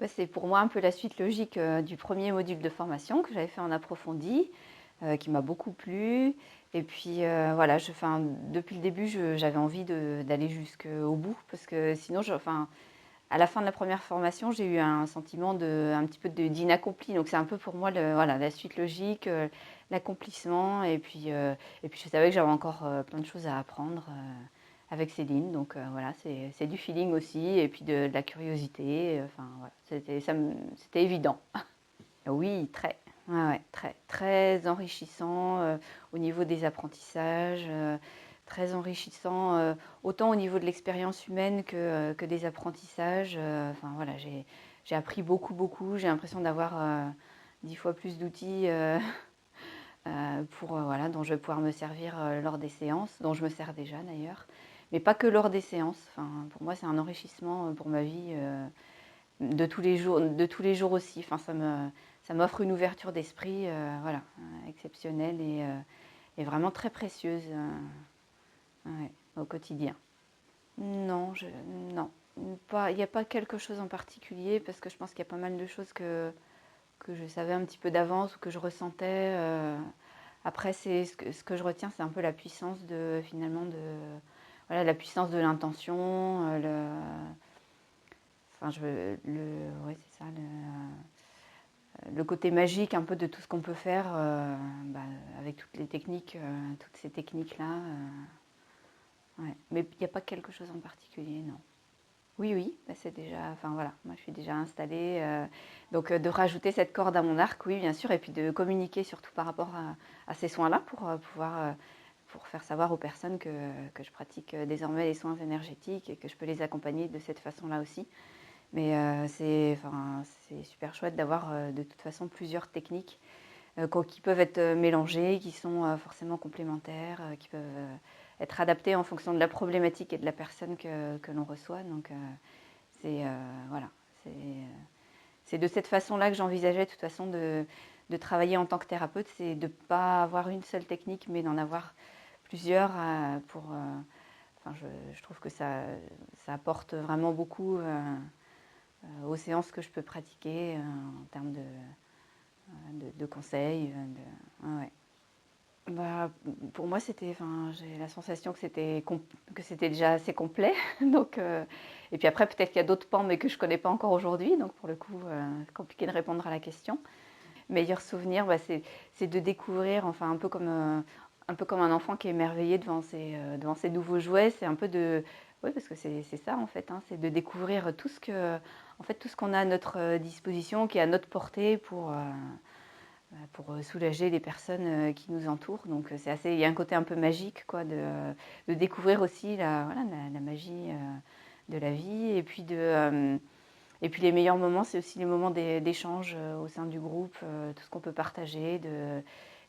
Ouais, c'est pour moi un peu la suite logique du premier module de formation que j'avais fait en approfondi, qui m'a beaucoup plu. Et puis voilà, depuis le début, j'avais envie d'aller jusqu'au bout, parce que sinon, à la fin de la première formation, j'ai eu un sentiment un petit peu d'inaccompli. Donc c'est un peu pour moi voilà, la suite logique, l'accomplissement. Et puis je savais que j'avais encore plein de choses à apprendre avec Céline. Donc voilà, c'est du feeling aussi, et puis de la curiosité. Enfin voilà, c'était évident. Oui, très. Ouais, ouais, très, très enrichissant au niveau des apprentissages, très enrichissant autant au niveau de l'expérience humaine que des apprentissages. Enfin voilà, j'ai appris beaucoup, beaucoup. J'ai l'impression d'avoir 10 fois plus d'outils voilà, dont je vais pouvoir me servir lors des séances, dont je me sers déjà d'ailleurs. Mais pas que lors des séances. Enfin, pour moi, c'est un enrichissement pour ma vie de tous les jours aussi. Enfin, ça m'offre une ouverture d'esprit voilà, exceptionnelle et vraiment très précieuse ouais, au quotidien. Non, non, il n'y a pas quelque chose en particulier, parce que je pense qu'il y a pas mal de choses que je savais un petit peu d'avance ou que je ressentais. Après, ce que je retiens, c'est un peu la puissance voilà, la puissance de l'intention, ouais, c'est ça, le côté magique un peu de tout ce qu'on peut faire avec toutes ces techniques-là. Ouais. Mais il n'y a pas quelque chose en particulier, non. Oui, oui, bah c'est déjà, enfin voilà, moi je suis déjà installée. Donc de rajouter cette corde à mon arc, oui, bien sûr, et puis de communiquer surtout par rapport à ces soins-là pour faire savoir aux personnes que je pratique désormais les soins énergétiques et que je peux les accompagner de cette façon-là aussi. Mais c'est super chouette d'avoir de toute façon plusieurs techniques qui peuvent être mélangées, qui sont forcément complémentaires, qui peuvent être adaptées en fonction de la problématique et de la personne que l'on reçoit. Donc voilà, c'est de cette façon-là que j'envisageais de toute façon de travailler en tant que thérapeute, c'est de ne pas avoir une seule technique, mais d'en avoir plusieurs enfin, je trouve que ça apporte vraiment beaucoup aux séances que je peux pratiquer en termes de conseils. Ouais. Bah, pour moi, j'ai la sensation que c'était déjà assez complet. Donc, et puis après, peut-être qu'il y a d'autres pans, mais que je ne connais pas encore aujourd'hui. Donc, pour le coup, c'est compliqué de répondre à la question. Meilleur souvenir, c'est de découvrir, enfin, un peu comme un enfant qui est émerveillé devant ses nouveaux jouets. C'est un peu de. Oui, parce que c'est ça, en fait. Hein, c'est de découvrir en fait, tout ce qu'on a à notre disposition, qui est à notre portée pour soulager les personnes qui nous entourent. Donc il y a un côté un peu magique, quoi, de découvrir aussi voilà, la magie de la vie. Et puis les meilleurs moments, c'est aussi les moments d'échange au sein du groupe, tout ce qu'on peut partager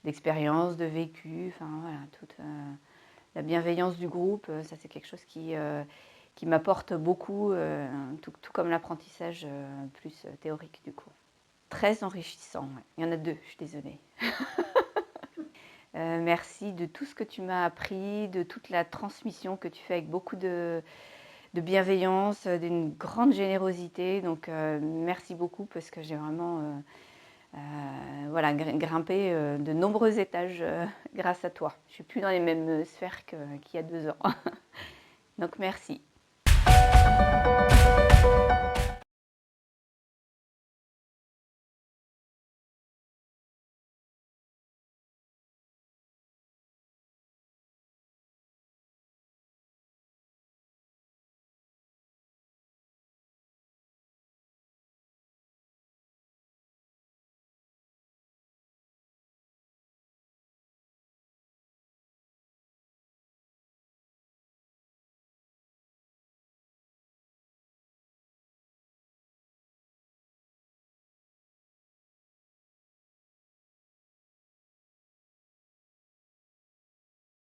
d'expériences, de vécu, enfin voilà, toute la bienveillance du groupe, ça c'est quelque chose qui m'apporte beaucoup, tout comme l'apprentissage plus théorique du coup. Très enrichissant, ouais. Il y en a deux, je suis désolée. Merci de tout ce que tu m'as appris, de toute la transmission que tu fais avec beaucoup de bienveillance, d'une grande générosité. Donc merci beaucoup, parce que j'ai vraiment voilà, grimpé de nombreux étages grâce à toi. Je ne suis plus dans les mêmes sphères qu'il y a 2 ans. Donc merci.